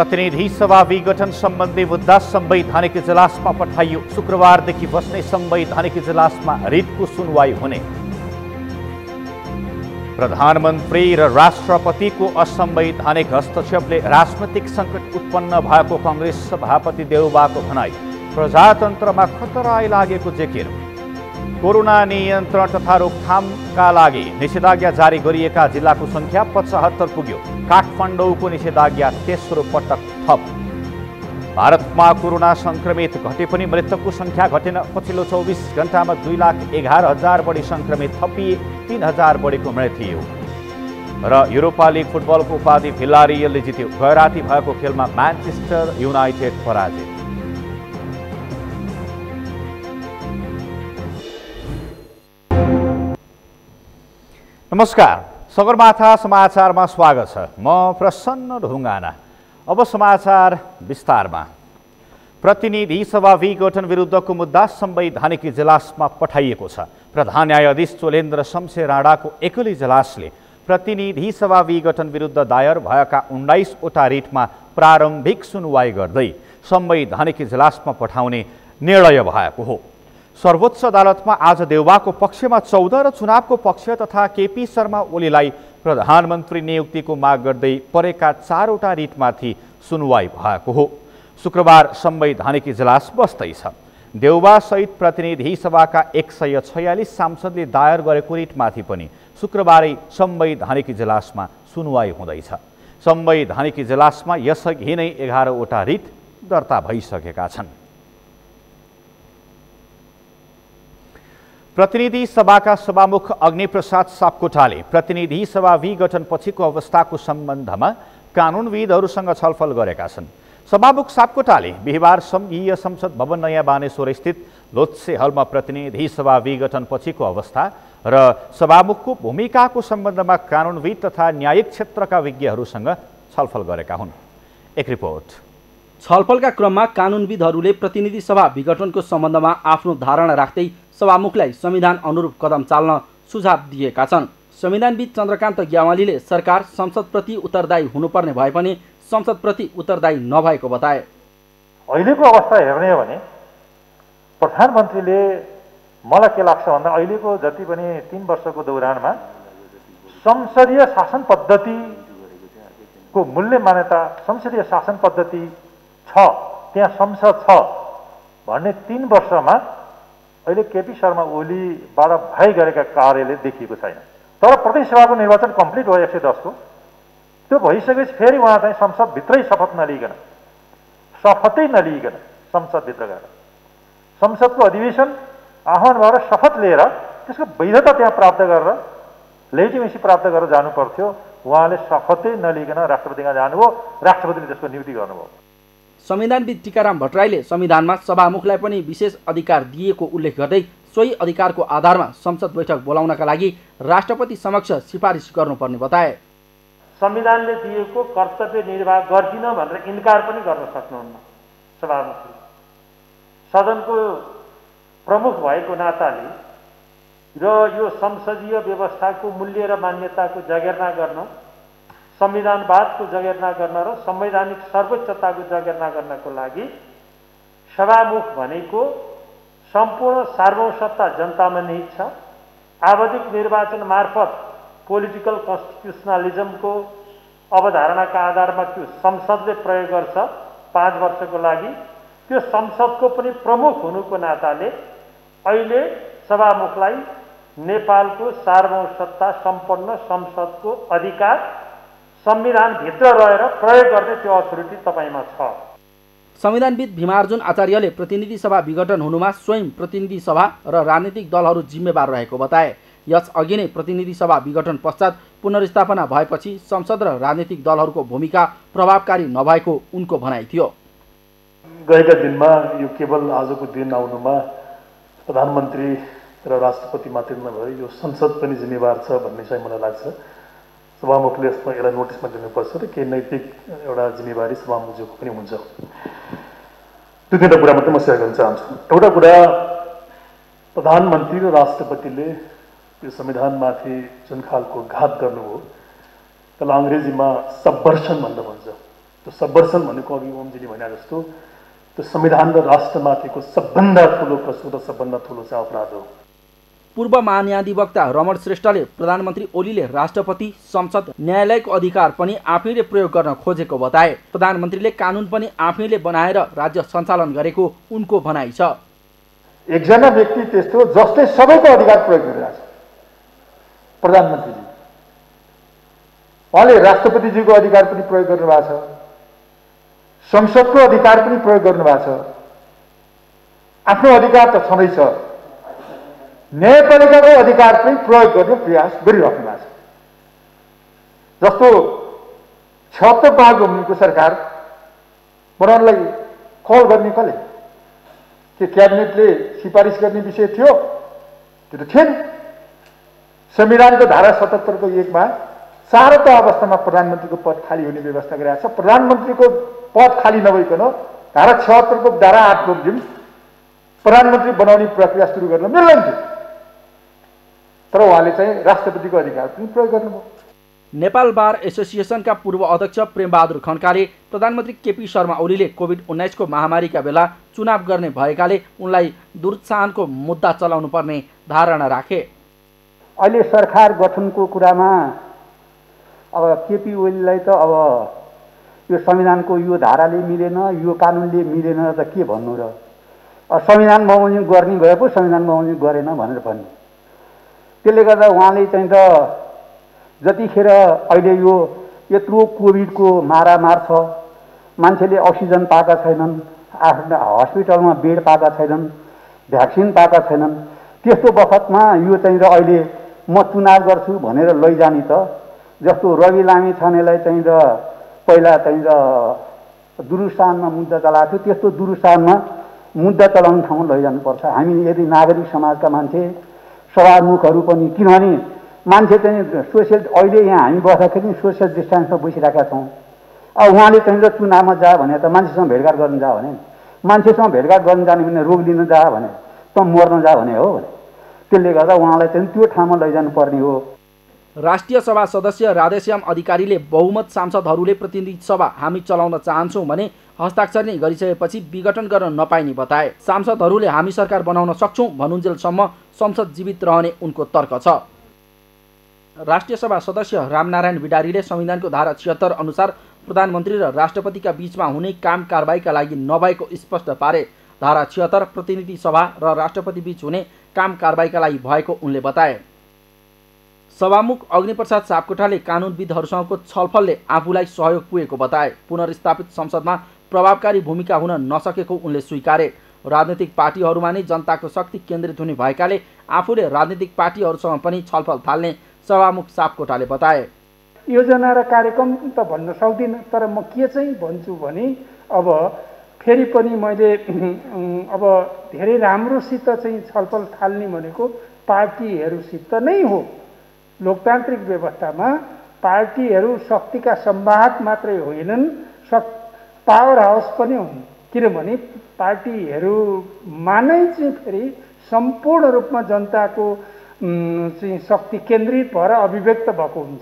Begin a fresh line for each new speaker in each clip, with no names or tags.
प्रतिनिधि सभा विघटन सम्बन्धी मुद्दा संवैधानिक इजलासमा पठाइयो। शुक्रबारदेखि बस्ने संवैधानिक इजलासमा रिटको सुनवाई हुने। प्रधानमन्त्री र राष्ट्रपतिको असंवैधानिक हस्तक्षेपले राजनैतिक सङ्कट उत्पन्न भएको कांग्रेस सभापति देउबाको भनाई। प्रजातन्त्रमा खतरा आइलागेको जिकिर। कोरोना नियन्त्रण तथा रोकथामका लागि निषेधाज्ञा जारी गरिएका जिल्लाको संख्या 75 पुग्यो। काठमाडौँको निषेधाज्ञा तेस्रो पटक थप। भारतमा कोरोना संक्रमित घटे पनि मृतकको संख्या घटेन। पछिल्लो 24 घण्टामा 2,11,000 बढी संक्रमित थपिए। 3,000 बढीको मृत्यु। र युरोपा लिग फुटबलको उपाधि भिलारियलले जित्यो। गैराती भएको खेलमा म्यान्चेस्टर युनाइटेड पराजित। नमस्कार, सगरमाथा समाचारमा स्वागत छ। म प्रसन्न ढुङ्गाना। अब समाचार विस्तारमा। प्रतिनिधि सभा विघटन विरुद्धको मुद्दा संवैधानिक इजलासमा पठाइएको छ। प्रधान न्यायाधीश चोलेन्द्र शमशेर राणाको एकल इजलासले प्रतिनिधि सभा विघटन विरुद्ध दायर भएका 19 वटा रिटमा प्रारम्भिक सुनवाई गर्दै संवैधानिक इजलासमा पठाउने निर्णय भएको हो। सर्वोच्च अदालतमा आज देउबाको पक्षमा 14 र चुनावको पक्ष तथा केपी शर्मा ओलीलाई प्रधानमन्त्री नियुक्तिको माग गर्दै परेका 4 वटा रिटमाथि सुनवाई भएको हो। शुक्रबार संवैधानिक इजलास बस्दैछ। देउबा सहित प्रतिनिधि सभाका 146 सांसदले दायर गरेको रिटमाथि पनि शुक्रबारै संवैधानिक इजलासमा सुनवाई हुँदैछ। संवैधानिक इजलासमा यसअघि नै 11 वटा रिट दर्ता भइसकेका छन्। प्रतिनिधि सभाका सभामुख अग्निप्रसाद सापकोटाले प्रतिनिधि सभा विघटन पछिको अवस्थाको सम्बन्धमा कानुनविदहरूसँग छलफल गरेका छन्। सभामुख सापकोटाले बिहिबार संघीय संसद भवन नयाँ बानेश्वर स्थित लोत्से हलमा प्रतिनिधि सभा विघटन पछिको अवस्था र सभामुखको भूमिकाको सम्बन्धमा कानुनविद तथा न्यायिक क्षेत्रका विज्ञहरूसँग छलफल गरेका हुन्। एक रिपोर्ट।
छलफलका क्रममा कानुनविदहरूले प्रतिनिधि सभा विघटनको सम्बन्धमा आफ्नो धारणा राख्दै सभामुखलाई संविधान अनुरूप कदम चाल्न सुझाव दिएका छन्। संविधानविद चन्द्रकान्त ग्यावालीले सरकार संसदप्रति उत्तरदायी हुनुपर्ने भए पनि संसदप्रति उत्तरदायी नभएको बताए।
अहिलेको अवस्था हेर्ने हो भने प्रधानमन्त्रीले मलाई के लाग्छ भन्दा अहिलेको जति पनि 3 वर्षको दौरानमा संसदीय शासन पद्धतिको मूल्य मान्यता, संसदीय शासन पद्धति छ, त्यहाँ संसद छ भन्ने 3 वर्षमा अहिले केपी शर्मा ओलीबाट भइ गरेका कार्यले देखिएको छैन। तर प्रतिनिधि सभाको निर्वाचन कम्प्लिट भयो 110 को। त्यो भइसकेपछि फेरि उहाँ चाहिँ संसदभित्रै शपथै नलिइकन संसदभित्र गएर संसदको अधिवेशन आह्वान भएर शपथ लिएर त्यसको वैधता त्यहाँ प्राप्त गरेर लेजिटिमेसी प्राप्त गरेर जानु पर्थ्यो। उहाँले शपथै नलिइकन राष्ट्रपतिमा जानुभयो। राष्ट्रपतिले त्यसको नियुक्ति गर्नुभयो।
संविधानविद टीकाराम भट्टराईले संविधानमा सभामुखलाई पनि विशेष अधिकार दिएको उल्लेख गर्दै सोही अधिकारको आधारमा संसद बैठक बोलाउनका लागि राष्ट्रपति समक्ष सिफारिस गर्नुपर्ने बताए।
संविधानले दिएको कर्तव्य निर्वाह गर्दिन भनेर इन्कार पनि गर्न सक्नुहुन्न सभामुखले। सदनको प्रमुख भएको नाताले र यो संसदीय व्यवस्थाको मूल्य र मान्यताको जगेर्ना गर्न, संविधानवादको जगेर्ना गर्न र संवैधानिक सर्वोच्चताको जगेर्ना गर्नको लागि सभामुख भनेको सम्पूर्ण सार्वभौम सत्ता जनतामा निहित छ। आवधिक निर्वाचन मार्फत पोलिटिकल कन्स्टिट्युसनलिजमको अवधारणाका आधारमा त्यो संसदले प्रयोग गर्छ 5 वर्षको लागि। त्यो संसदको पनि प्रमुख हुनुको नाताले अहिले सभामुखलाई नेपालको सार्वभौम सत्ता सम्पन्न संसदको अधिकार संविधानभित्र रहेर प्रयोग गर्ने त्यो अथोरिटी तपाईमा छ।
संविधानविद भीमार्जुन आचार्यले प्रतिनिधि सभा विघटन हुनुमा स्वयं प्रतिनिधि सभा र राजनीतिक दलहरू जिम्मेवार रहेको बताए। यसअघि नै प्रतिनिधि सभा विघटन पश्चात पुनर्स्थापना भएपछि संसद र राजनीतिक दलहरूको भूमिका प्रभावकारी नभएको उनको भनाइ थियो।
गएका दिनमा यो केवल आजको दिन आउनुमा प्रधानमन्त्री र राष्ट्रपति मात्रै नभई यो संसद पनि जिम्मेवार छ भन्ने चाहिँ मलाई लाग्छ। सभामुखले यसलाई नोटिसमा दिनुपर्छ र केही नैतिक एउटा जिम्मेवारी सभामुखको पनि हुन्छ। त्यो दुईवटा कुरा मात्रै म सेयर गर्न चाहन्छु। एउटा कुरा, प्रधानमन्त्री र राष्ट्रपतिले यो संविधानमाथि जुन खालको घात गर्नुभयो त्यसलाई अङ्ग्रेजीमा सबभर्सन भन्दा भन्छ। त्यो सबवर्सन भनेको अघि ओमजीले भने जस्तो त्यो संविधान र राष्ट्रमाथिको सबभन्दा ठुलो कसुर र सबभन्दा ठुलो चाहिँ अपराध हो।
पूर्व महान्यायाधिवक्ता रमण श्रेष्ठले प्रधानमन्त्री ओलीले राष्ट्रपति, संसद, न्यायालयको अधिकार पनि आफैले प्रयोग गर्न खोजेको बताए। प्रधानमन्त्रीले कानुन पनि आफैले बनाएर राज्य सञ्चालन गरेको उनको भनाइ छ।
एकजना व्यक्ति त्यस्तो जसले सबैको अधिकार प्रयोग गरिरहेछ, प्रधानमन्त्रीजी। उहाँले राष्ट्रपतिजीको अधिकार पनि प्रयोग गर्नुभएको छ, संसदको अधिकार पनि प्रयोग गर्नुभएको छ, आफ्नो अधिकार त छँदैछ, न्यायपालिकाको अधिकार पनि प्रयोग गर्ने प्रयास गरिराख्नु भएको छ। जस्तो 76 महागठबन्धनको सरकार बनाउनलाई कल गर्ने कसले? के क्याबिनेटले सिफारिस गर्ने विषय थियो? त्यो त थिएन। संविधानको धारा 77 को 1 मा सारता अवस्थामा प्रधानमन्त्रीको पद खाली हुने व्यवस्था गरिरहेको छ। प्रधानमन्त्रीको पद खाली नभइकन धारा 76 को धारा 8 बमोजिम प्रधानमन्त्री बनाउने प्रक्रिया सुरु गर्न मिल्दैन थियो। तर उहाँले चाहिँ राष्ट्रपतिको अधिकार पनि प्रयोग गर्नुभयो।
नेपाल बार एसोसिएसनका पूर्व अध्यक्ष प्रेमबहादुर खड्काले प्रधानमन्त्री केपी शर्मा ओलीले कोभिड-19 को महामारीका बेला चुनाव गर्ने भएकाले उनलाई दुरुत्साहनको मुद्दा चलाउनु पर्ने धारणा राखे।
अहिले सरकार गठनको कुरामा अब केपी ओलीलाई त अब यो संविधानको यो धाराले मिलेन, यो कानुनले मिलेन त के भन्नु र? संविधान बमोजिम गर्ने भए पो संविधान बमोजिम गरेन भनेर भन्ने। त्यसले गर्दा उहाँले चाहिँ त जतिखेर अहिले यो यत्रो कोभिडको मारामार छ, मान्छेले अक्सिजन पाएका छैनन्, हस्पिटलमा बेड पाएका छैनन्, भ्याक्सिन पाएका छैनन्, त्यस्तो बखतमा यो चाहिँ र अहिले म चुनाव गर्छु भनेर लैजाने त जस्तो रवि लामी छानेलाई चाहिँ र पहिला चाहिँ र दुरुस्तानमा मुद्दा चलाएको थियो, त्यस्तो दुरुस्तानमा मुद्दा चलाउने ठाउँमा लैजानुपर्छ। हामी यदि नागरिक समाजका मान्छे सभामुखहरू पनि, किनभने मान्छे चाहिँ सोसियल, अहिले यहाँ हामी बस्दाखेरि सोसियल डिस्टेन्समा बसिरहेका छौँ। अब उहाँले चाहिँ र चुनावमा जा भने त मान्छेसँग भेटघाट गर्न जा भने, मान्छेसँग भेटघाट गर्न जाने भने रोग लिन जा भने, त मर्न जा भने हो भने। त्यसले गर्दा उहाँलाई चाहिँ त्यो ठाउँमा लैजानु पर्ने हो।
राष्ट्रिय सभा सदस्य राधेश्याम अधिकारीले बहुमत सांसदहरूले प्रतिनिधि सभा हामी चलाउन चाहन्छौँ भने हस्ताक्षर नै गरिसकेपछि विघटन गर्न नपाइने बताए। सांसदहरूले हामी सरकार बनाउन सक्छौँ भनुन्जेलसम्म संसद जीवित रहने उनको तर्क छ। राष्ट्रिय सभा सदस्य रामनारायण बिडारीले संविधानको धारा 76 अनुसार प्रधानमन्त्री र राष्ट्रपतिका बीचमा हुने काम कारबाहीका लागि नभएको स्पष्ट पारे। धारा 76 प्रतिनिधि सभा र राष्ट्रपति बीच हुने काम कारबाहीका लागि भएको उनले बताए। सभामुख अग्निप्रसाद सापकोटाले कानुनविदहरूसँगको छलफलले आफूलाई सहयोग पुगेको बताए। पुनर्स्थापित संसदमा प्रभावकारी भूमिका हुन नसकेको उनले स्वीकारे। राजनीतिक पार्टीहरूमा नै जनताको शक्ति केन्द्रित हुने भएकाले आफूले राजनीतिक पार्टीहरूसँग पनि छलफल थाल्ने सभामुख सापकोटाले बताए।
योजना र कार्यक्रम त भन्न सक्दिनँ, तर म के चाहिँ भन्छु भने अब फेरि पनि मैले अब धेरै राम्रोसित चाहिँ छलफल थाल्ने भनेको पार्टीहरूसित नै हो। लोकतान्त्रिक व्यवस्थामा पार्टीहरू शक्तिका संवाहक मात्रै होइनन्, पावर हाउस पनि हुन्। किनभने पार्टीहरूमा नै चाहिँ फेरि सम्पूर्ण रूपमा जनताको चाहिँ शक्ति केन्द्रित भएर अभिव्यक्त भएको हुन्छ।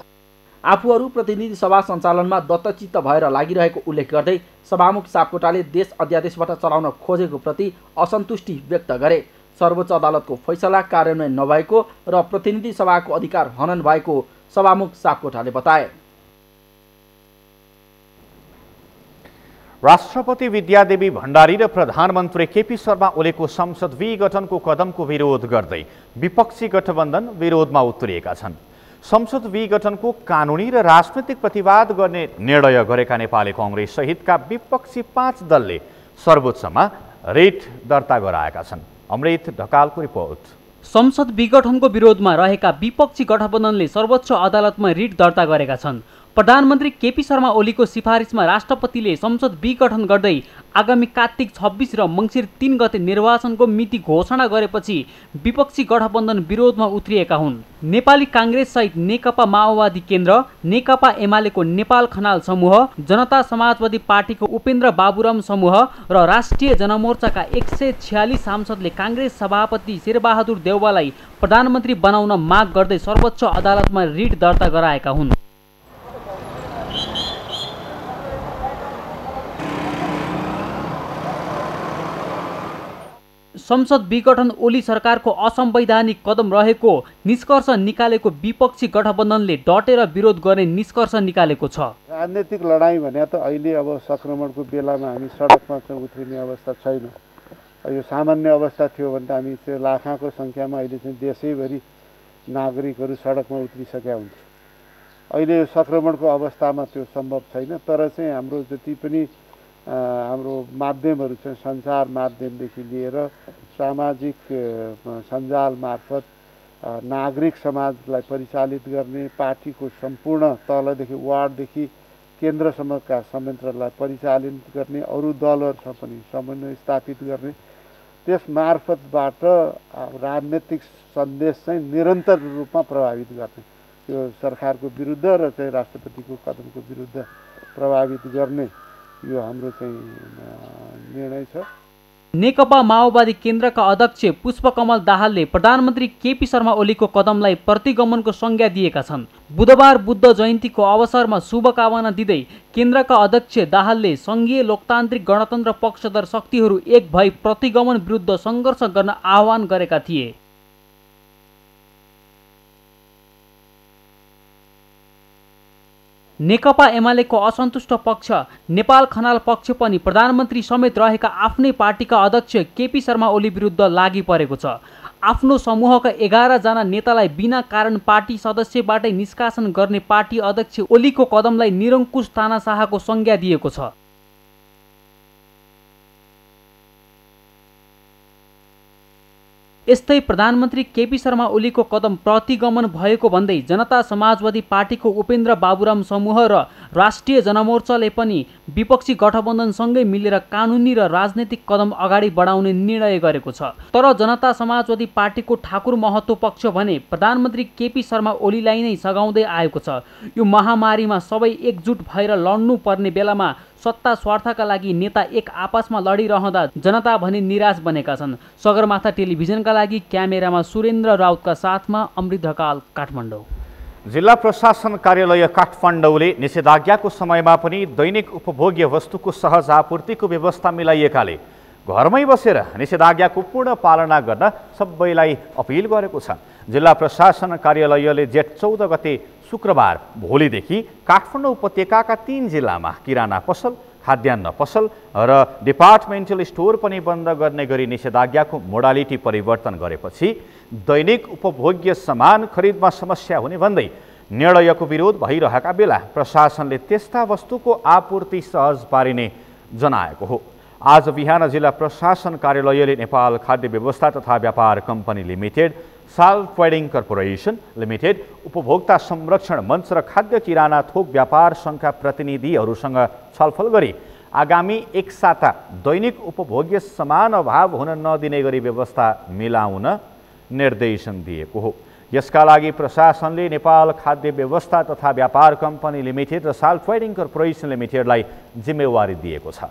आफूहरू प्रतिनिधि सभा सञ्चालनमा दत्तचित्त भएर लागिरहेको उल्लेख गर्दै सभामुख सापकोटाले देश अध्यादेशबाट चलाउन खोजेको प्रति असन्तुष्टि व्यक्त गरे। सर्वोच्च अदालतको फैसला कार्यान्वयन नभएको र प्रतिनिधि सभाको अधिकार हनन भएको सभामुख सापकोटाले बताए।
राष्ट्रपति विद्यादेवी भण्डारी र प्रधानमन्त्री केपी शर्मा ओलीको संसद विघटनको कदमको विरोध गर्दै विपक्षी गठबन्धन विरोधमा उत्रिएका छन्। संसद विघटनको कानुनी र राजनैतिक प्रतिवाद गर्ने निर्णय गरेका नेपाली कांग्रेस सहितका विपक्षी 5 दलले सर्वोच्चमा रिट दर्ता गराएका छन्। अमृत ढकालको रिपोर्ट।
संसद विघटनको विरोधमा रहेका विपक्षी गठबन्धनले सर्वोच्च अदालतमा रिट दर्ता गरेका छन्। प्रधानमन्त्री केपी शर्मा ओलीको सिफारिसमा राष्ट्रपतिले संसद विघटन गर्दै आगामी कार्तिक 26 र मङ्सिर 3 गते निर्वाचनको मिति घोषणा गरेपछि विपक्षी गठबन्धन विरोधमा उत्रिएका हुन्। नेपाली कांग्रेस सहित नेकपा माओवादी केन्द्र, नेकपा एमालेको नेपाल खनाल समूह, जनता समाजवादी पार्टीको उपेन्द्र बाबुराम समूह र राष्ट्रिय जनमोर्चाका 146 सांसदले कांग्रेस सभापति शेरबहादुर देउवालाई प्रधानमन्त्री बनाउन माग गर्दै सर्वोच्च अदालतमा रिट दर्ता गराएका हुन्। संसद विघटन ओली सरकारको असंवैधानिक कदम रहेको निष्कर्ष निकालेको विपक्षी गठबन्धनले डटेर विरोध गर्ने निष्कर्ष निकालेको छ।
राजनीतिक लडाईँ भने त अहिले अब संक्रमणको बेलामा हामी सडकमा चाहिँ उत्रिने अवस्था छैन। यो सामान्य अवस्था थियो भने त हामी त्यो लाखौँको सङ्ख्यामा अहिले चाहिँ देशैभरि नागरिकहरू सडकमा उत्रिसकेका हुन्थे। अहिले यो संक्रमणको अवस्थामा त्यो सम्भव छैन। तर चाहिँ हाम्रो जति पनि हाम्रो माध्यमहरू चाहिँ सञ्चार माध्यमदेखि लिएर सामाजिक सञ्जाल मार्फत नागरिक समाजलाई परिचालित गर्ने, पार्टीको सम्पूर्ण तलदेखि वार्डदेखि केन्द्रसम्मका संयन्त्रलाई परिचालित गर्ने, अरू दलहरूसँग पनि समन्वय स्थापित गर्ने, त्यस मार्फतबाट राजनीतिक सन्देश चाहिँ निरन्तर रूपमा प्रभावित गर्ने, यो सरकारको विरुद्ध र चाहिँ राष्ट्रपतिको कदमको विरुद्ध प्रभावित गर्ने यो हाम्रो चाहिँ निर्णय छ।
नेकपा माओवादी केन्द्रका अध्यक्ष पुष्पकमल दाहालले प्रधानमन्त्री केपी शर्मा ओलीको कदमलाई प्रतिगमनको संज्ञा दिएका छन्। बुधबार बुद्ध जयन्तीको अवसरमा शुभकामना दिँदै केन्द्रका अध्यक्ष दाहालले सङ्घीय लोकतान्त्रिक गणतन्त्र पक्षधर शक्तिहरू एक भई प्रतिगमन विरुद्ध सङ्घर्ष गर्न आह्वान गरेका थिए। नेकपा एमालेको असन्तुष्ट पक्ष नेपाल खनाल पक्ष पनि प्रधानमन्त्री समेत रहेका आफ्नै पार्टीका अध्यक्ष केपी शर्मा ओली विरुद्ध लागि परेको छ। आफ्नो समूहका 11 जना नेतालाई बिना कारण पार्टी सदस्यबाटै निष्कासन गर्ने पार्टी अध्यक्ष ओलीको कदमलाई निरङ्कुश तानाशाहको संज्ञा दिएको छ। यस्तै प्रधानमन्त्री केपी शर्मा ओलीको कदम प्रतिगमन भएको भन्दै जनता समाजवादी पार्टीको उपेन्द्र बाबुराम समूह र राष्ट्रिय जनमोर्चाले पनि विपक्षी गठबन्धनसँगै मिलेर कानुनी र राजनैतिक कदम अगाडि बढाउने निर्णय गरेको छ। तर जनता समाजवादी पार्टीको ठाकुर महतो पक्ष भने प्रधानमन्त्री केपी शर्मा ओलीलाई नै सघाउँदै आएको छ। यो महामारीमा सबै एकजुट भएर लड्नु पर्ने बेलामा सत्ता स्वार्थका लागि नेता एक आपसमा लडिरहँदा जनता भने निराश बनेका छन्। सगरमाथा टेलिभिजनका लागि क्यामेरामा सुरेन्द्र राउतका साथमा अमृत ढकाल, काठमाडौँ।
जिल्ला प्रशासन कार्यालय काठमाडौँले निषेधाज्ञाको समयमा पनि दैनिक उपभोग्य वस्तुको सहज आपूर्तिको व्यवस्था मिलाइएकाले घरमै बसेर निषेधाज्ञाको पूर्ण पालना गर्न सबैलाई अपिल गरेको छ। जिल्ला प्रशासन कार्यालयले जेठ 14 गते शुक्रबार भोलिदेखि काठमाडौँ उपत्यकाका 3 जिल्लामा किराना पसल, खाद्यान्न पसल र डिपार्टमेन्टल स्टोर पनि बन्द गर्ने गरी निषेधाज्ञाको मोडालिटी परिवर्तन गरेपछि दैनिक उपभोग्य सामान खरिदमा समस्या हुने भन्दै निर्णयको विरोध भइरहेका बेला प्रशासनले त्यस्ता वस्तुको आपूर्ति सहज पारिने जनाएको हो। आज बिहान जिल्ला प्रशासन कार्यालयले नेपाल खाद्य व्यवस्था तथा व्यापार कम्पनी लिमिटेड, साल ट्रेडिङ कर्पोरेसन लिमिटेड, उपभोक्ता संरक्षण मञ्च र खाद्य किराना थोक व्यापार सङ्घका प्रतिनिधिहरूसँग छलफल गरी आगामी एक साता दैनिक उपभोग्य सामान अभाव हुन नदिने गरी व्यवस्था मिलाउन निर्देशन दिएको हो। यसका लागि प्रशासनले नेपाल खाद्य व्यवस्था तथा व्यापार कम्पनी लिमिटेड र साल ट्रेडिङ कर्पोरेसन लिमिटेडलाई जिम्मेवारी दिएको छ।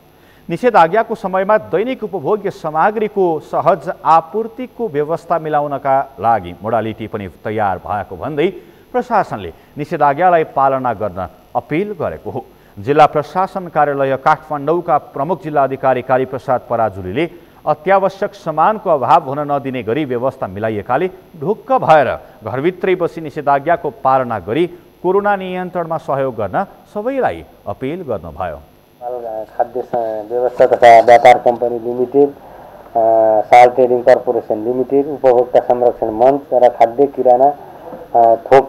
निषेधाज्ञाको समयमा दैनिक उपभोग्य सामग्रीको सहज आपूर्तिको व्यवस्था मिलाउनका लागि मोडालिटी पनि तयार भएको भन्दै प्रशासनले निषेधाज्ञालाई पालना गर्न अपिल गरेको हो। जिल्ला प्रशासन कार्यालय काठमाडौँका प्रमुख जिल्ला अधिकारी कालीप्रसाद पराजुलीले अत्यावश्यक सामानको अभाव हुन नदिने गरी व्यवस्था मिलाइएकाले ढुक्क भएर घरभित्रै बसी निषेधाज्ञाको पालना गरी कोरोना नियन्त्रणमा सहयोग गर्न सबैलाई अपिल गर्नुभयो।
खाद्य व्यवस्था तथा व्यापार कम्पनी लिमिटेड, साल ट्रेडिङ कर्पोरेसन लिमिटेड, उपभोक्ता संरक्षण मञ्च र खाद्य किराना थोक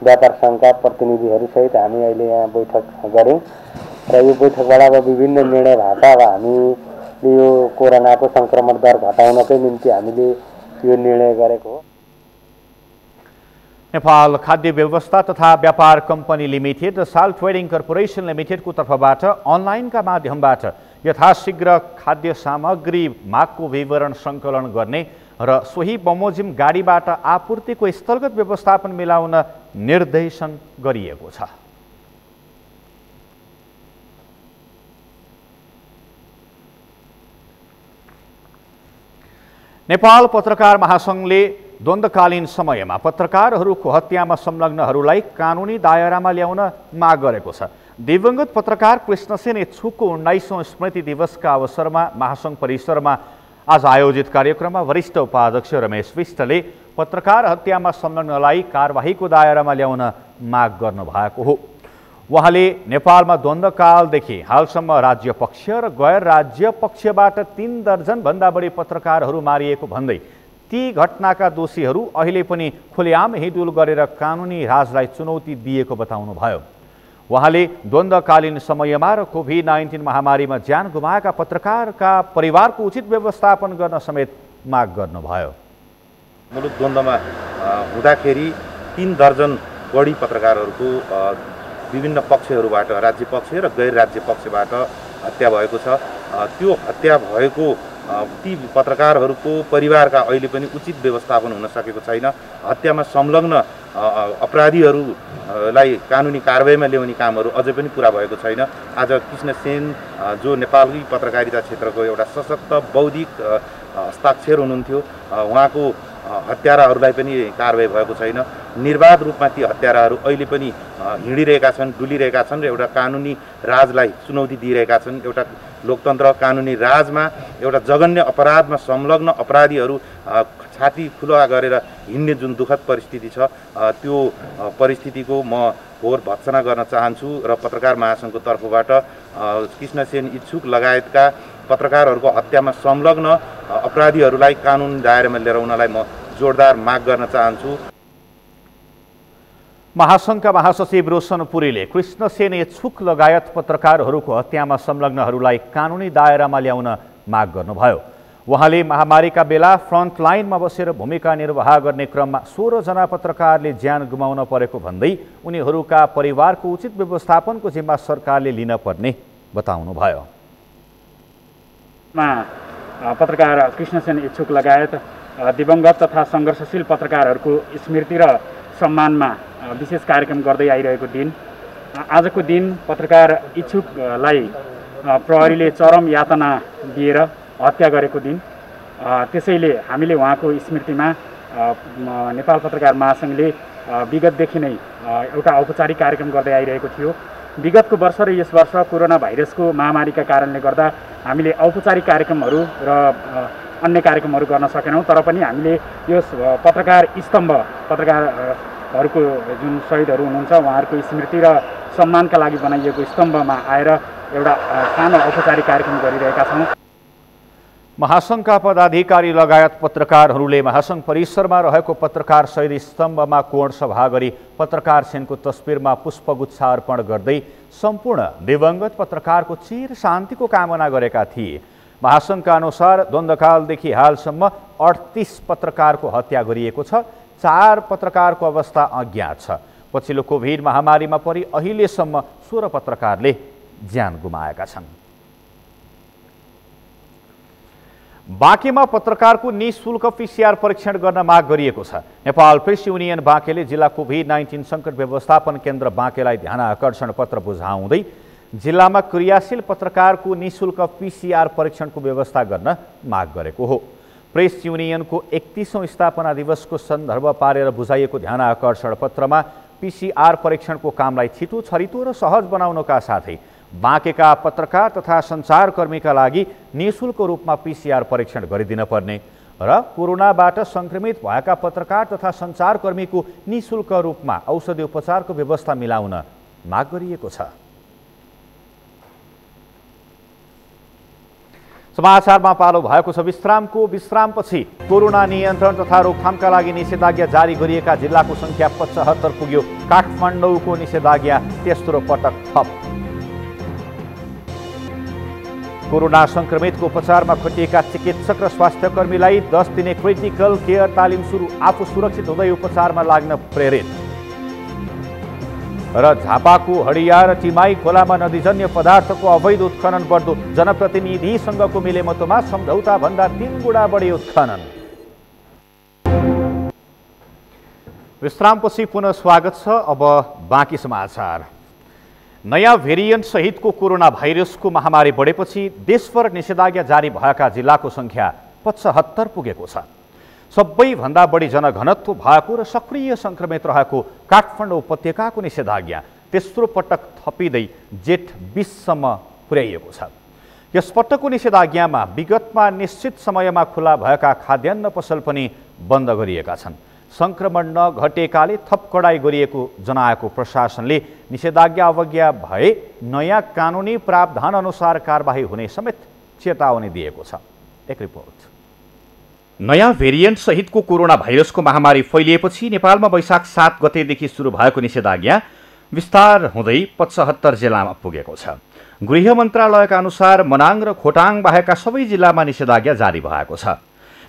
व्यापार सङ्घका प्रतिनिधिहरूसहित हामी अहिले यहाँ बैठक गऱ्यौँ र यो बैठकबाट अब विभिन्न निर्णय भएका अब हामीले यो कोरोनाको सङ्क्रमण दर घटाउनकै निम्ति हामीले यो निर्णय गरेको हो।
नेपाल खाद्य व्यवस्था तथा व्यापार कम्पनी लिमिटेड र साल ट्रेडिङ कर्पोरेसन लिमिटेडको तर्फबाट अनलाइनका माध्यमबाट यथाशीघ्र खाद्य सामग्री मागको विवरण सङ्कलन गर्ने र सोही बमोजिम गाडीबाट आपूर्तिको स्थलगत व्यवस्थापन मिलाउन निर्देशन गरिएको छ। नेपाल पत्रकार महासङ्घले द्वन्द्वकालीन समयमा पत्रकारहरूको हत्यामा संलग्नहरूलाई कानुनी दायरामा ल्याउन माग गरेको छ। दिवंगत पत्रकार कृष्णसेन एच्छुकको 19औं स्मृति दिवसका अवसरमा महासङ्घ परिसरमा आज आयोजित कार्यक्रममा वरिष्ठ उपाध्यक्ष रमेश विष्टले पत्रकार हत्यामा संलग्नलाई कारबाहीको दायरामा ल्याउन माग गर्नुभएको हो। उहाँले नेपालमा द्वन्द्वकालदेखि हालसम्म राज्य पक्ष र गैर राज्य पक्षबाट 3 दर्जनभन्दा बढी पत्रकारहरू मारिएको भन्दै ती घटनाका दोषीहरू अहिले पनि खुलेआम हिडुल गरेर कानुनी राजलाई चुनौती दिएको बताउनुभयो। उहाँले द्वन्द्वकालीन समयमा र कोभिड-19 महामारीमा ज्यान गुमाएका पत्रकारका परिवारको उचित व्यवस्थापन गर्न समेत माग गर्नुभयो।
मुलुक द्वन्द्वमा हुँदाखेरि 3 दर्जन बढी पत्रकारहरूको विभिन्न पक्षहरूबाट राज्य पक्ष र गैर राज्य पक्षबाट हत्या भएको छ। त्यो हत्या भएको ती पत्रकारहरूको परिवारका अहिले पनि उचित व्यवस्थापन हुन सकेको छैन। हत्यामा संलग्न अपराधीहरूलाई कानुनी कारबाहीमा ल्याउने कामहरू अझै पनि पुरा भएको छैन। आज कृष्ण सेन जो नेपाली पत्रकारिता क्षेत्रको एउटा सशक्त बौद्धिक हस्ताक्षर हुनुहुन्थ्यो, उहाँको हत्याराहरूलाई पनि कारबाही भएको छैन। निर्वाध रूपमा ती हत्याराहरू अहिले पनि हिँडिरहेका छन्, डुलिरहेका छन् र एउटा कानुनी राजलाई चुनौती दिइरहेका छन्। एउटा लोकतन्त्र कानुनी राजमा एउटा जघन्य अपराधमा संलग्न अपराधीहरू छाती खुला गरेर हिँड्ने जुन दुःखद परिस्थिति छ, त्यो परिस्थितिको म घोर भत्सना गर्न चाहन्छु र पत्रकार महासङ्घको तर्फबाट कृष्ण सेन इच्छुक लगायतका पत्रकारहरूको हत्यामा संलग्न अपराधीहरूलाई कानुन दायरामा ल्याउनलाई म जोरदार माग गर्न चाहन्छु।
महासङ्घका महासचिव रोशन पुरीले कृष्ण सेन इच्छुक लगायत पत्रकारहरूको हत्यामा संलग्नहरूलाई कानुनी दायरामा ल्याउन माग गर्नुभयो। उहाँले महामारीका बेला फ्रन्ट लाइनमा बसेर भूमिका निर्वाह गर्ने क्रममा 16 जना पत्रकारले ज्यान गुमाउन परेको भन्दै उनीहरूका परिवारको उचित व्यवस्थापनको जिम्मा सरकारले लिन पर्ने बताउनुभयो।
पत्रकार कृष्ण सेन इच्छुक लगायत दिवंगत तथा सङ्घर्षशील पत्रकारहरूको स्मृति र सम्मानमा विशेष कार्यक्रम गर्दै आइरहेको दिन, आजको दिन पत्रकार इच्छुकलाई प्रहरीले चरम यातना दिएर हत्या गरेको दिन। त्यसैले हामीले उहाँको स्मृतिमा नेपाल पत्रकार महासङ्घले विगतदेखि नै एउटा औपचारिक कार्यक्रम गर्दै आइरहेको थियो। विगतको वर्ष र यस वर्ष कोरोना भाइरसको महामारीका कारणले गर्दा हामीले औपचारिक कार्यक्रमहरू र अन्य कार्यक्रमहरू गर्न सकेनौँ। तर पनि हामीले यो पत्रकार स्तम्भ, पत्रकारहरूको जुन शहीदहरू हुनुहुन्छ उहाँहरूको स्मृति र सम्मानका लागि बनाइएको स्तम्भमा आएर एउटा सानो औपचारिक कार्यक्रम गरिरहेका छौँ।
महासङ्घका पदाधिकारी लगायत पत्रकारहरूले महासङ्घ परिसरमा रहेको पत्रकार शहीद स्तम्भमा कोण सभा गरी पत्रकार सेनको तस्बिरमा पुष्पगुच्छ अर्पण गर्दै सम्पूर्ण दिवंगत पत्रकारको चिर शान्तिको कामना गरेका थिए। महासङ्घका अनुसार द्वन्द्वकालदेखि हालसम्म 38 पत्रकारको हत्या गरिएको छ। 4 पत्रकारको अवस्था अज्ञात छ। पछिल्लो कोभिड महामारीमा परि अहिलेसम्म 16 पत्रकारले ज्यान गुमाएका छन्। बाँकेमा पत्रकारको निःशुल्क PCR परीक्षण गर्न माग गरिएको छ। नेपाल प्रेस युनियन बाँकेले जिल्ला कोभिड-19 सङ्कट व्यवस्थापन केन्द्र बाँकेलाई ध्यान आकर्षण पत्र बुझाउँदै जिल्लामा क्रियाशील पत्रकारको निःशुल्क PCR परीक्षणको व्यवस्था गर्न माग गरेको हो। प्रेस युनियनको 31औं स्थापना दिवसको सन्दर्भ पारेर बुझाइएको ध्यान आकर्षण पत्रमा PCR परीक्षणको कामलाई छिटो, छरितो र सहज बनाउनका साथै बाँकेका पत्रकार तथा सञ्चारकर्मीका लागि निःशुल्क रूपमा PCR परीक्षण गरिदिन पर्ने र कोरोनाबाट सङ्क्रमित भएका पत्रकार तथा सञ्चारकर्मीको निःशुल्क रूपमा औषधि उपचारको व्यवस्था मिलाउन माग गरिएको छ। समाचारमा पालो भएको छ विश्रामको। विश्रामपछि कोरोना नियन्त्रण तथा रोकथामका लागि निषेधाज्ञा जारी गरिएका जिल्लाको सङ्ख्या 75 पुग्यो। काठमाडौँको निषेधाज्ञा तेस्रो पटक थप। कोरोना सङ्क्रमितको उपचारमा खटिएका चिकित्सक र स्वास्थ्यकर्मीलाई 10 दिने क्रिटिकल केयर तालिम सुरु। आफू सुरक्षित हुँदै उपचारमा लाग्न प्रेरित। र झापाको हडिया र टिमाई खोलामा नदीजन्य पदार्थको अवैध उत्खनन बढ्दो। जनप्रतिनिधिसँगको मिलेमतोमा सम्झौता भन्दा 3 गुणा बढी उत्खनन। विश्रामपछि पुनः स्वागत छ। अब बाँकी समाचार। नयाँ भेरिएन्ट सहितको कोरोना भाइरसको महामारी बढेपछि देशभर निषेधाज्ञा जारी भएका जिल्लाको सङ्ख्या 75 पुगेको छ। सबैभन्दा बढी जनघनत्व भएको र सक्रिय सङ्क्रमित रहेको काठमाडौँ उपत्यकाको निषेधाज्ञा तेस्रो पटक थपिँदै जेठ 20 सम्म पुर्याइएको छ। यसपटकको निषेधाज्ञामा विगतमा निश्चित समयमा खुला भएका खाद्यान्न पसल पनि बन्द गरिएका छन्। संक्रमण नघटेकाले थप कडाई गरिएको जनाएको प्रशासनले निषेधाज्ञा अवज्ञा भए नयाँ कानुनी प्रावधान अनुसार कारबाही हुने समेत चेतावनी दिएको छ। एक रिपोर्ट। नयाँ भेरिएन्ट सहितको कोरोना भाइरसको महामारी फैलिएपछि नेपालमा वैशाख 7 गतेदेखि सुरु भएको निषेधाज्ञा विस्तार हुँदै 75 जिल्लामा पुगेको छ। गृह मन्त्रालयका अनुसार मनाङ र खोटाङ बाहेकका सबै जिल्लामा निषेधाज्ञा जारी भएको छ।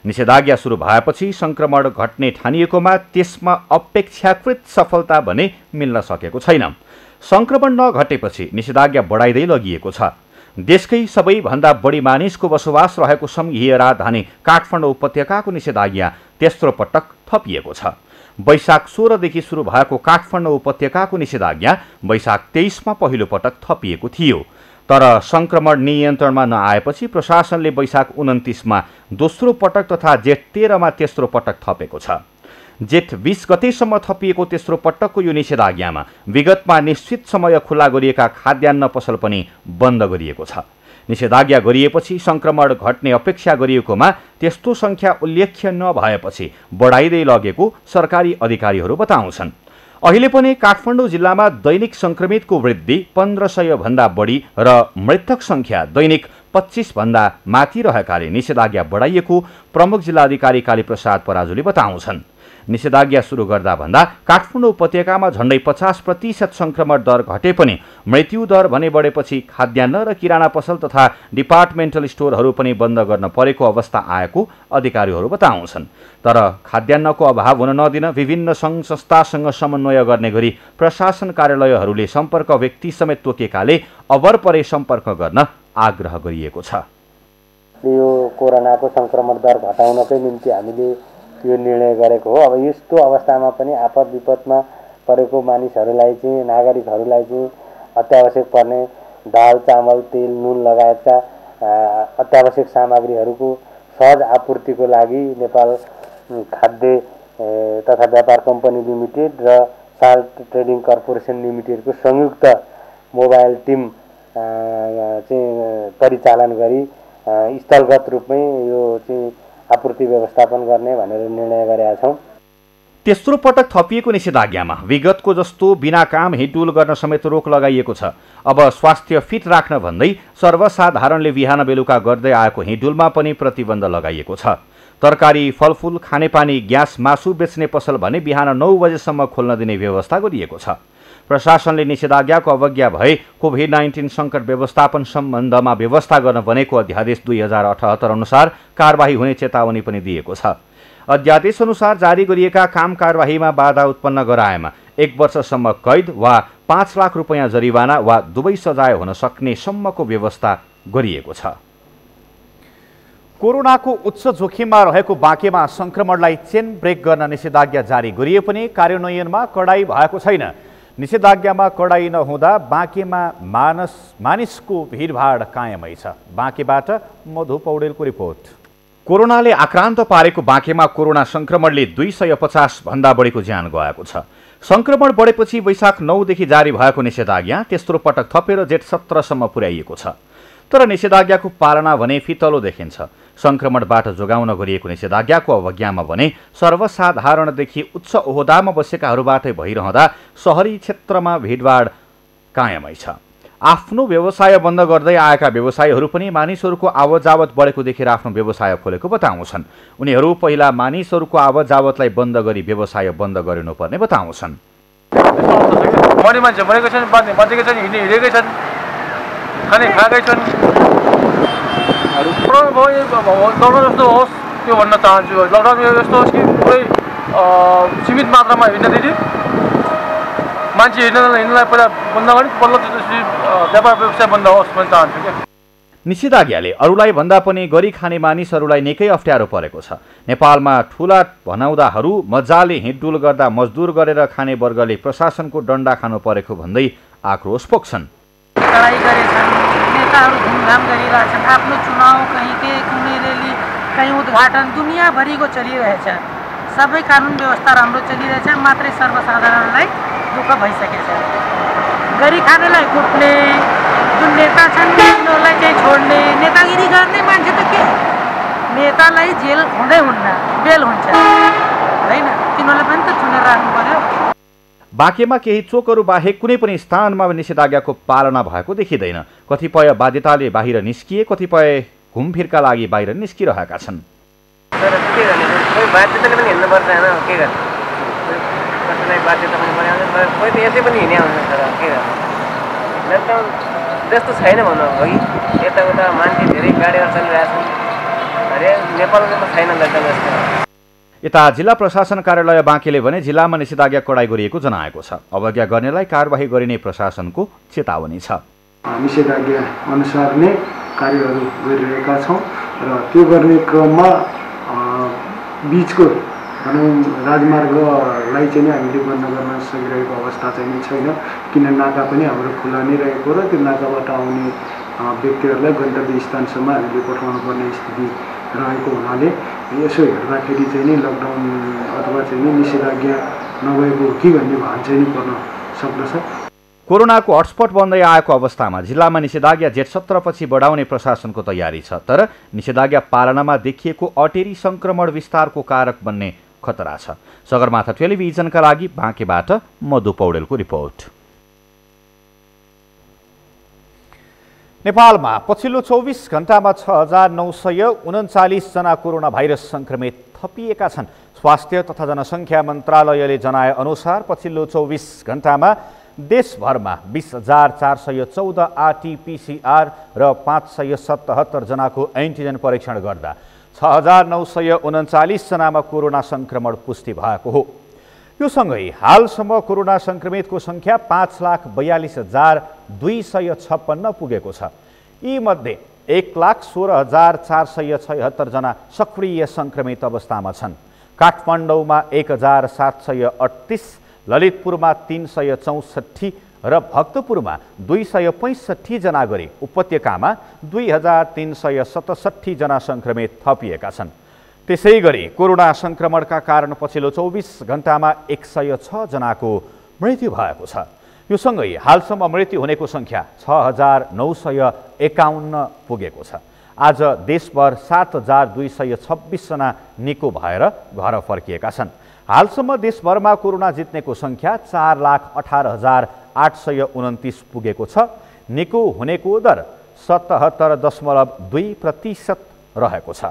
निषेधाज्ञा सुरु भएपछि संक्रमण घट्ने ठानिएकोमा त्यसमा अपेक्षाकृत सफलता भने मिल्न सकेको छैन। संक्रमण नघटेपछि निषेधाज्ञा बढाइँदै लगिएको छ। देशकै सबैभन्दा बढी मानिसको बसोबास रहेको संघीय राजधानी काठमाडौँ उपत्यकाको निषेधाज्ञा तेस्रो पटक थपिएको छ। वैशाख 16 देखि सुरु भएको काठमाडौँ उपत्यकाको निषेधाज्ञा वैशाख 23 मा पहिलो पटक थपिएको थियो। तर संक्रमण नियन्त्रणमा नआएपछि प्रशासनले वैशाख 29 मा दोस्रो पटक तथा जेठ 13 मा तेस्रो पटक थपेको छ। जेठ 20 गतेसम्म थपिएको तेस्रो पटकको यो निषेधाज्ञामा विगतमा निश्चित समय खुला गरिएका खाद्यान्न पसल पनि बन्द गरिएको छ। निषेधाज्ञा गरिएपछि संक्रमण घट्ने अपेक्षा गरिएकोमा त्यस्तो संख्या उल्लेख्य नभएपछि बढाइँदै लगेको सरकारी अधिकारीहरू बताउँछन्। अहिले पनि काठमाडौँ जिल्लामा दैनिक संक्रमितको वृद्धि 1500 भन्दा बढी र मृतक संख्या दैनिक 25 भन्दा माथि रहेकाले निषेधाज्ञा बढाइएको प्रमुख जिल्लाधिकारी कालीप्रसाद पराजुली बताउँछन्। निषेधाज्ञा सुरु गर्दा भन्दा काठमाडौँ उपत्यकामा झण्डै 50% संक्रमण दर घटे पनि मृत्यु दर भने बढेपछि खाद्यान्न र किराना पसल तथा डिपार्टमेन्टल स्टोरहरू पनि बन्द गर्न परेको अवस्था आएको अधिकारीहरू बताउँछन्। तर खाद्यान्नको अभाव हुन नदिन विभिन्न सङ्घ संस्थासँग समन्वय गर्ने गरी प्रशासन कार्यालयहरूले सम्पर्क व्यक्ति समेत तोकेकाले अबर परे सम्पर्क गर्न आग्रह गरिएको छ।
यो कोरोनाको संक्रमण दर घटाउनकै निम्ति हामीले यो निर्णय गरेको हो। अब यस्तो अवस्थामा पनि आपद विपदमा परेको मानिसहरूलाई चाहिँ नागरिकहरूलाई चाहिँ अत्यावश्यक पर्ने दाल चामल तेल नुन लगायतका अत्यावश्यक सामग्रीहरूको सहज आपूर्तिको लागि नेपाल खाद्य तथा व्यापार कम्पनी लिमिटेड र साल्ट ट्रेडिङ कर्पोरेसन लिमिटेडको संयुक्त मोबाइल टिम चाहिँ परिचालन गरी स्थलगत रूपमै यो चाहिँ आपूर्ति व्यवस्थापन गर्ने भनेर निर्णय गरेका छौँ।
तेस्रो पटक थपिएको निषेधाज्ञामा विगतको जस्तो बिना काम हिँडडुल गर्न समेत रोक लगाइएको छ। अब स्वास्थ्य फिट राख्न भन्दै सर्वसाधारणले बिहान बेलुका गर्दै आएको हिँडडुलमा पनि प्रतिबन्ध लगाइएको छ। तरकारी फलफुल खानेपानी ग्यास मासु बेच्ने पसल भने बिहान 9 बजेसम्म खोल्न दिने व्यवस्था गरिएको छ। प्रशासनले निषेधाज्ञाको अवज्ञा भए कोभिड-19 सङ्कट व्यवस्थापन सम्बन्धमा व्यवस्था गर्न बनेको अध्यादेश 2078 अनुसार कारबाही हुने चेतावनी पनि दिएको छ। अध्यादेश अनुसार जारी गरिएका काम कारबाहीमा बाधा उत्पन्न गराएमा 1 वर्षसम्म कैद वा 5 लाख रुपैयाँ जरिवाना वा दुवै सजाय हुन सक्ने सम्मको व्यवस्था गरिएको छ। कोरोनाको उच्च जोखिममा रहेको बाँकेमा संक्रमणलाई चेन ब्रेक गर्न निषेधाज्ञा जारी गरिए पनि कार्यान्वयनमा कडाई भएको छैन। निषेधाज्ञामा कडाई नहुँदा बाँकेमा मानिसको भिडभाड कायमै छ। बाँकेबाट मधु पौडेलको रिपोर्ट। कोरोनाले आक्रान्त पारेको बाँकेमा कोरोना संक्रमणले 250 भन्दा बढीको ज्यान गएको छ। संक्रमण बढेपछि वैशाख 9 देखि जारी भएको निषेधाज्ञा तेस्रो पटक थपेर जेठ 17 सम्म पुर्याइएको छ। तर निषेधाज्ञाको पालना भने फितलो देखिन्छ। संक्रमणबाट जोगाउन गरिएको निषेधाज्ञाको अवज्ञामा भने सर्वसाधारणदेखि उच्च ओहदामा बसेकाहरूबाटै भइरहँदा शहरी क्षेत्रमा भिडभाड कायमै छ। आफ्नो व्यवसाय बन्द गर्दै आएका व्यवसायीहरू पनि मानिसहरूको आवत जावत बढेको देखेर आफ्नो व्यवसाय खोलेको बताउँछन्। उनीहरू पहिला मानिसहरूको आवत जावतलाई बन्द गरी व्यवसाय बन्द गरिनुपर्ने बताउँछन्।
मर्ने मान्छे मरेकै छन्, बाँचेकै छन्, हिँडेकै छन्, खाने खाएकै छन्। लकडाउन जस्तो होस् त्यो भन्न चाहन्छु। लकडाउन यस्तो होस् कि पुरै सीमित मात्रामा हिँड्न दिने, मान्छे हिँड्नलाई पहिला बन्द गर्ने, बल्ल त्यसपछि व्यापार व्यवसाय बन्द होस् भन्ने चाहन्छु क्या।
निषेधाज्ञाले अरूलाई भन्दा पनि गरी खाने मानिसहरूलाई निकै अप्ठ्यारो परेको छ। नेपालमा ठुला भनाउँदाहरू मजाले हिँडडुल गर्दा मजदुर गरेर खाने वर्गले प्रशासनको डन्डा खानु परेको भन्दै आक्रोश पोख्छन्।
लडाई गरेछन्, नेताहरू घुमघाम गरिरहेछन्, आफ्नो चुनाव कहीँ के कुनै रेली कहीँ उद्घाटन दुनियाँभरिको चलिरहेछ। सबै कानुन व्यवस्था राम्रो चलिरहेछ, मात्रै सर्वसाधारणलाई दुःख भइसकेछ। गरी खानेलाई कुट्ने, जुन नेता छन् उनीहरूलाई चाहिँ छोड्ने नेतागिरी गर्ने मान्छे त के नेतालाई जेल हुँदै हुन्न बेल हुन्छ होइन तिनीहरूले पनि त चुनेर राख्नु पर्यो।
बाँकेमा केही चोकहरू बाहेक कुनै पनि स्थानमा निषेधाज्ञाको पालना भएको देखिँदैन। कतिपय बाध्यताले बाहिर निस्किए, कतिपय घुमफिरका लागि बाहिर निस्किरहेका छन्।
तर के गर्ने कोही बाध्यताले पनि हिँड्नुपर्छ होइन के गर्ने कसैलाई बाध्यता पनि पर्यो कोही त यसै पनि हिँडे हुन्छ तर के गर्ने लकडाउन जस्तो छैन भन्नु हो कि यताउता मान्छे धेरै गाडीहरू चलिरहेको छन् अरे नेपालमा त छैन लकडाउन जस्तो।
यता जिल्ला प्रशासन कार्यालय बाँकेले भने जिल्लामा निषेधाज्ञा कडाई गरिएको जनाएको छ। अवज्ञा गर्नेलाई कारबाही गरिने प्रशासनको चेतावनी छ।
निषेधाज्ञा अनुसार नै कार्यहरू गरिरहेका छौँ र त्यो गर्ने क्रममा बिचको भनौँ राजमार्गलाई चाहिँ हामीले बन्द गर्न सकिरहेको अवस्था चाहिँ छैन, किन नाका पनि हाम्रो खुला नै रहेको र त्यो नाकाबाट आउने व्यक्तिहरूलाई गन्तव्य स्थानसम्म हामीले पठाउनु पर्ने स्थिति रहेको हुनाले यसो हेर्दाखेरि चाहिँ नि लकडाउन अथवा चाहिँ नि निषेधाज्ञा नभएको हो कि भन्ने भान चाहिँ नि पर्न सक्दछ।
कोरोनाको हटस्पट बन्दै आएको अवस्थामा जिल्लामा निषेधाज्ञा जेठ 17 पछि बढाउने प्रशासनको तयारी छ। तर निषेधाज्ञा पालनामा देखिएको अटेरी संक्रमण विस्तारको कारक बन्ने खतरा छ। सगरमाथा टेलिभिजनका लागि बाँकेबाट मधु पौडेलको रिपोर्ट। नेपालमा पछिल्लो 24 घण्टामा 6939 जना कोरोना भाइरस संक्रमित थपिएका छन्। स्वास्थ्य तथा जनसङ्ख्या मन्त्रालयले जनाए अनुसार पछिल्लो 24 घण्टामा देशभरमा 20,414 आरटीपीसीआर र 577 जनाको एन्टिजेन परीक्षण गर्दा 6,939 जनामा कोरोना संक्रमण पुष्टि भएको हो। यो सँगै हालसम्म कोरोना संक्रमितको संख्या 5,42,256 पुगेको छ। यी मध्ये 1,16,476 जना सक्रिय संक्रमित अवस्थामा छन्। काठमाडौँमा 1,738, ललितपुरमा 364 र भक्तपुरमा 265 जना गरी उपत्यकामा 2,367 जना संक्रमित थपिएका छन्। त्यसैगरी कोरोना संक्रमणका कारण पछिल्लो 24 घण्टामा 106 जनाको मृत्यु भएको छ। यो सँगै हालसम्म मृत्यु हुनेको संख्या 6,951 पुगेको छ। आज देशभर 7,226 जना निको भएर घर फर्किएका छन्। हालसम्म देशभरमा कोरोना जित्नेको संख्या 4,18,829 पुगेको छ। निको हुनेको दर 77.2% रहेको छ।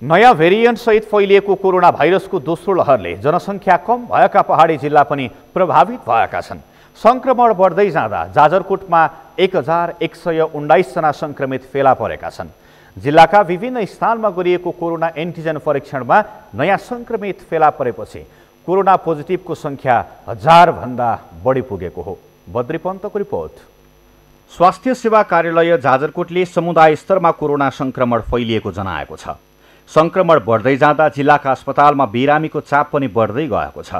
नयाँ भेरिएन्ट सहित फैलिएको कोरोना भाइरसको दोस्रो लहरले जनसङ्ख्या कम भएका पहाडी जिल्ला पनि प्रभावित भएका छन्। संक्रमण बढ्दै जाँदा जाजरकोटमा 1,119 जना संक्रमित फेला परेका छन्। जिल्लाका विभिन्न स्थानमा गरिएको कोरोना एन्टिजेन परीक्षणमा नयाँ संक्रमित फेला परेपछि कोरोना पोजिटिभको संख्या 1000 भन्दा बढी पुगेको हो। बद्री पन्तको रिपोर्ट। स्वास्थ्य सेवा कार्यालय जाजरकोटले समुदाय स्तरमा कोरोना संक्रमण फैलिएको जनाएको छ। संक्रमण बढ्दै जाँदा जिल्लाका अस्पतालमा बिरामीको चाप पनि बढ्दै गएको छ।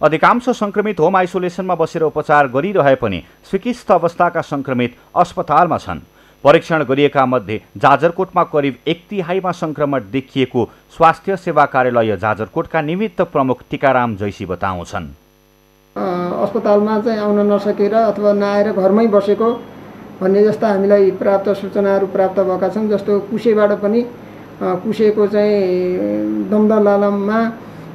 अधिकांश संक्रमित होम आइसोलेसनमा बसेर उपचार गरिरहे पनि स्वीकृत अवस्थाका संक्रमित अस्पतालमा छन्। परीक्षण गरिएका मध्ये जाजरकोटमा करिब 1/3 संक्रमण देखिएको स्वास्थ्य सेवा कार्यालय जाजरकोटका निमित्त प्रमुख टिकाराम जैसी बताउँछन्।
अस्पतालमा चाहिँ आउन नसकेर अथवा नआएर घरमै बसेको भन्ने जस्ता हामीलाई प्राप्त सूचनाहरू प्राप्त भएका छन्। जस्तो कुसेबाट पनि कुसेको चाहिँ दमदलालममा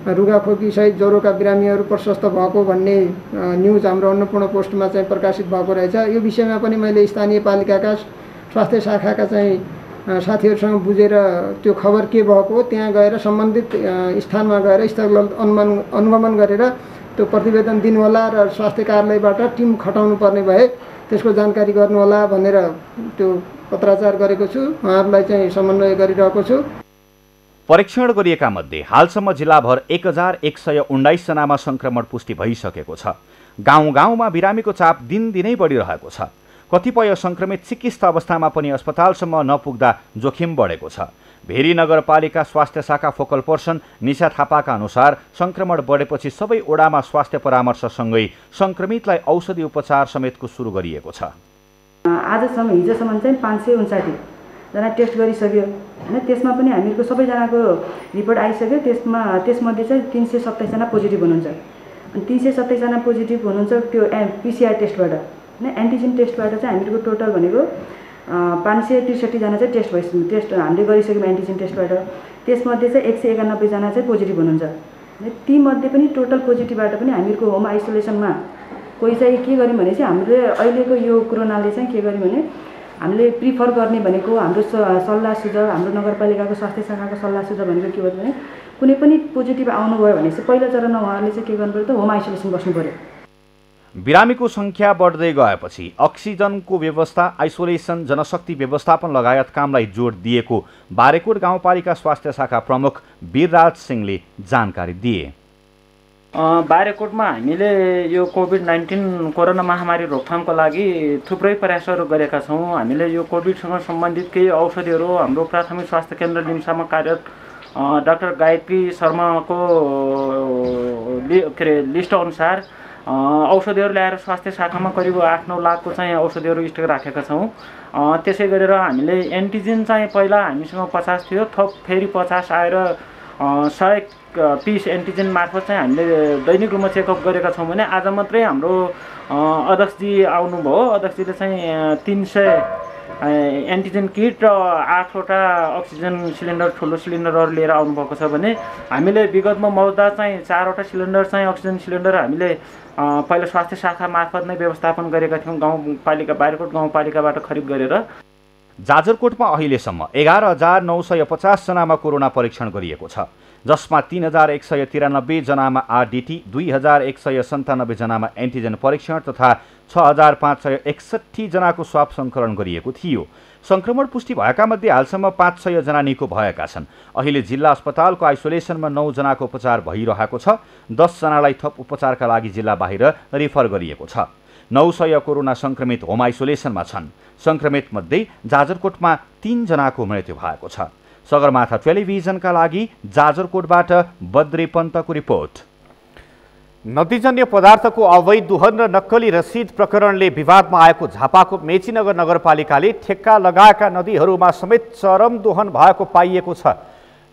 रुगाखोकी सहित ज्वरोका बिरामीहरू प्रशस्त भएको भन्ने न्युज हाम्रो अन्नपूर्ण पोस्टमा चाहिँ प्रकाशित भएको रहेछ। यो विषयमा पनि मैले स्थानीय पालिकाका स्वास्थ्य शाखाका चाहिँ साथीहरूसँग बुझेर त्यो खबर के भएको त्यहाँ गएर सम्बन्धित स्थानमा गएर स्थल अनुगमन गरेर त्यो प्रतिवेदन दिनुहोला र स्वास्थ्य कार्यालयबाट टिम खटाउनु पर्ने भए त्यसको जानकारी गर्नुहोला भनेर त्यो पत्राचार गरेको छु। उहाँहरूलाई चाहिँ समन्वय गरिरहेको छु।
परीक्षण गरिएका मध्ये हालसम्म जिल्लाभर 1,119 जनामा संक्रमण पुष्टि भइसकेको छ। गाउँ गाउँमा बिरामीको चाप दिनदिनै बढिरहेको छ। कतिपय संक्रमित चिकित्सा अवस्थामा पनि अस्पतालसम्म नपुग्दा जोखिम बढेको छ। भेरी नगरपालिका स्वास्थ्य शाखा फोकल पर्सन निशा थापाका अनुसार संक्रमण बढेपछि सबै ओडामा स्वास्थ्य परामर्शसँगै संक्रमितलाई औषधि उपचार समेतको सुरु गरिएको छ।
आजसम्म हिजोसम्म चाहिँ 559 जना टेस्ट गरिसक्यो होइन। त्यसमा पनि हामीहरूको सबैजनाको रिपोर्ट आइसक्यो। त्यसमध्ये चाहिँ 327 जना पोजिटिभ हुनुहुन्छ। अनि 327 जना पोजिटिभ हुनुहुन्छ त्यो PCR टेस्टबाट होइन। एन्टिजेन टेस्टबाट चाहिँ हामीहरूको टोटल भनेको 563 जना चाहिँ टेस्ट हामीले गरिसक्यौँ एन्टिजेन टेस्टबाट। त्यसमध्ये चाहिँ 191 जना चाहिँ पोजिटिभ हुनुहुन्छ। तीमध्ये पनि टोटल पोजिटिभबाट पनि हामीहरूको होम आइसोलेसनमा कोही चाहिँ के गर्यौँ भने चाहिँ हामीले अहिलेको यो कोरोनाले चाहिँ के गर्यौँ भने हामीले प्रिफर गर्ने भनेको हाम्रो सल्लाह सुझाव, हाम्रो नगरपालिकाको स्वास्थ्य शाखाको सल्लाह सुझाव भनेको के हो भने कुनै पनि पोजिटिभ आउनुभयो भने चाहिँ पहिलो चरणमा उहाँहरूले चाहिँ के गर्नु पऱ्यो त होम आइसोलेसन बस्नु पऱ्यो।
बिरामीको सङ्ख्या बढ्दै गएपछि अक्सिजनको व्यवस्था, आइसोलेसन, जनशक्ति व्यवस्थापन लगायत कामलाई जोड दिएको बारेकोट गाउँपालिका स्वास्थ्य शाखा प्रमुख वीरराज सिंहले जानकारी दिए।
बारेकोटमा हामीले यो कोभिड-19 कोरोना महामारी रोकथामको लागि थुप्रै प्रयासहरू गरेका छौँ। हामीले यो कोभिडसँग सम्बन्धित केही औषधिहरू हाम्रो प्राथमिक स्वास्थ्य केन्द्र लिम्सामा कार्यरत डाक्टर गायत्री शर्माको लिस्ट अनुसार औषधिहरू ल्याएर स्वास्थ्य शाखामा करिब 8-9 लाखको चाहिँ औषधिहरू स्टक राखेका छौँ। त्यसै गरेर हामीले एन्टिजेन चाहिँ पहिला हामीसँग 50 थियो, थप फेरि 50 आएर 100 पिस एन्टिजेन मार्फत चाहिँ हामीले दैनिक रूपमा चेकअप गरेका छौँ भने आज मात्रै हाम्रो अध्यक्षजी आउनुभयो। अध्यक्षजीले चाहिँ 300 एन्टिजेन किट र 8वटा अक्सिजन सिलिन्डर ठुलो सिलिन्डरहरू लिएर आउनुभएको छ भने हामीले विगतमा मौजदार चाहिँ 4वटा सिलिन्डर चाहिँ अक्सिजन सिलिन्डर हामीले पहिला स्वास्थ्य शाखा मार्फत नै व्यवस्थापन गरेका थियौँ गाउँपालिका बारेकोट गाउँपालिकाबाट खरिद गरेर।
जाजरकोटमा अहिलेसम्म 11,950 जनामा कोरोना परीक्षण गरिएको छ, जसमा 3,193 जनामा RDT, 2,197 जनामा एन्टिजेन परीक्षण तथा 6,561 जनाको स्वाब सङ्कलन गरिएको थियो। सङ्क्रमण पुष्टि भएका मध्ये हालसम्म 500 जना निको भएका छन्। अहिले जिल्ला अस्पतालको आइसोलेसनमा 9 जनाको उपचार भइरहेको छ। 10 जनालाई थप उपचारका लागि जिल्ला बाहिर रिफर गरिएको छ। 900 कोरोना सङ्क्रमित होम आइसोलेसनमा छन्। सङ्क्रमित मध्ये जाजरकोटमा 3 जनाको मृत्यु भएको छ। सगरमाथा टेलिभिजनका लागि जाजरकोटबाट बद्री पन्तको रिपोर्ट। नदीजन्य पदार्थको अवैध दोहन र नक्कली रसिद प्रकरणले विवादमा आएको झापाको मेचीनगर नगरपालिकाले ठेक्का लगाएका नदीहरूमा समेत चरम दोहन भएको पाइएको छ।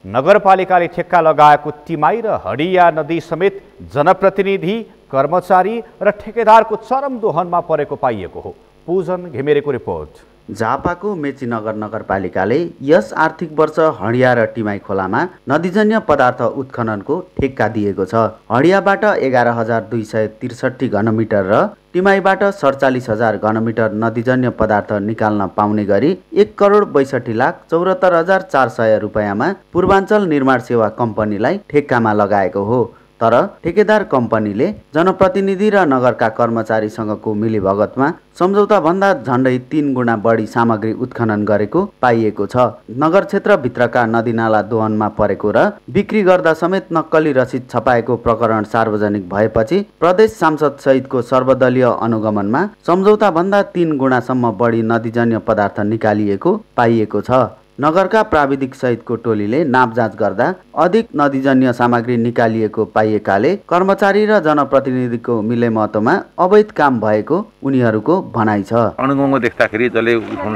नगरपालिकाले ठेक्का लगाएको टिमाई र हडिया नदी समेत जनप्रतिनिधि, कर्मचारी र ठेकेदारको चरम दोहनमा परेको पाइएको हो। पूजन घिमिरेको रिपोर्ट।
झापाको मेचीनगर नगरपालिकाले यस आर्थिक वर्ष हडिया र टिमाई खोलामा नदीजन्य पदार्थ उत्खननको ठेक्का दिएको छ। हडियाबाट 11,263 घनमिटर र टिमाईबाट 47,000 घनमिटर नदीजन्य पदार्थ निकाल्न पाउने गरी 1,62,74,400 रुपियाँमा पूर्वाञ्चल निर्माण सेवा कम्पनीलाई ठेक्कामा लगाएको हो। तर ठेकेदार कम्पनीले जनप्रतिनिधि र नगरका कर्मचारीसँगको मिलीभगतमा सम्झौताभन्दा झन्डै 3 गुणा बढी सामग्री उत्खनन गरेको पाइएको छ। नगर क्षेत्रभित्रका नदीनाला दोहनमा परेको र बिक्री गर्दा समेत नक्कली रसिद छपाएको प्रकरण सार्वजनिक भएपछि प्रदेश सांसद सहितको सर्वदलीय अनुगमनमा सम्झौताभन्दा 3 गुणासम्म बढी नदीजन्य पदार्थ निकालिएको पाइएको छ। नगरका प्राविधिक सहितको टोलीले नापजाँच गर्दा अधिक नदीजन्य सामग्री निकालिएको पाइएकाले कर्मचारी र जनप्रतिनिधिको मिलेमतोमा अवैध काम भएको उनीहरूको भनाइ छ।
अनुगमन देख्दाखेरि जसले उठाउन